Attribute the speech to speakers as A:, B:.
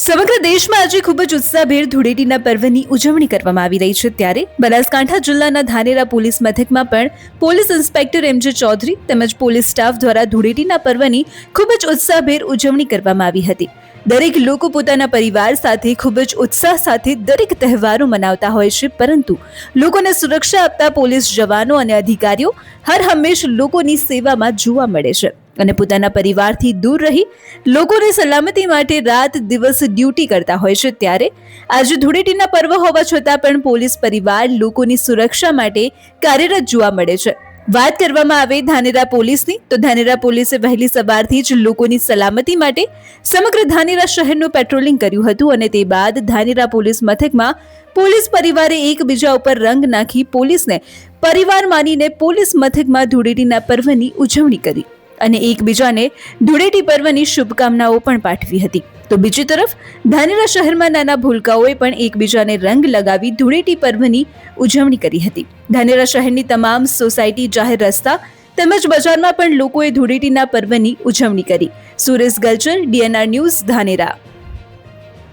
A: સમગ્ર દેશમાં આજે ખૂબ જ ઉત્સાહભેર ધૂળેટીના પર્વની ઉજવણી કરવામાં આવી રહી છે ત્યારે બનાસકાંઠા જિલ્લાના ધાનેરા પોલીસ મથકમાં પણ પોલીસ ઇન્સ્પેક્ટર એમ.જે. ચૌધરી તેમજ પોલીસ સ્ટાફ દ્વારા ધૂળેટીના પર્વની ખૂબ જ ઉત્સાહભેર ઉજવણી કરવામાં આવી હતી। દરેક લોકો પોતાના પરિવાર સાથે ખૂબ જ ઉત્સાહ સાથે દરેક તહેવારો મનાવતા હોય છે, પરંતુ લોકોને સુરક્ષા આપતા પોલીસ જવાનો અને અધિકારીઓ હર હંમેશ લોકોની સેવામાં જોવા મળે છે અને પોતાના પરિવારથી દૂર રહી લોકોની સલામતી માટે રાત દિવસ ડ્યુટી કરતા હોય છે। ત્યારે આજે ધૂળેટીના પર્વ હોવા છતાં પણ પોલીસ પરિવાર લોકોની સુરક્ષા માટે કાર્યરત જોવા મળે છે। વાત કરવામાં આવે ધાનેરા પોલીસની તો ધાનેરા પોલીસે વહેલી સવારથી જ લોકોની સલામતી માટે સમગ્ર ધાનેરા શહેરનું પેટ્રોલિંગ કર્યું હતું અને તે બાદ ધાનેરા પોલીસ મથકમાં પોલીસ પરિવારે એકબીજા ઉપર રંગ નાખી પોલીસને પરિવાર માનીને પોલીસ મથકમાં ધૂળેટીના પર્વની ઉજવણી કરી અને એકબીજાને ધૂળેટી પર્વની શુભકામનાઓ પણ પાઠવી હતી। તો બીજી તરફ ધાનેરા શહેરમાં નાના ભૂલકાઓએ પણ એકબીજાને રંગ લગાવી ધૂળેટી પર્વની ઉજવણી કરી હતી। ધાનેરા શહેરની તમામ સોસાયટી, જાહેર રસ્તા તેમજ બજારમાં પણ લોકોએ ધૂળેટીના પર્વની ઉજવણી કરી। Suresh Galchar, DNR news, Dhanera.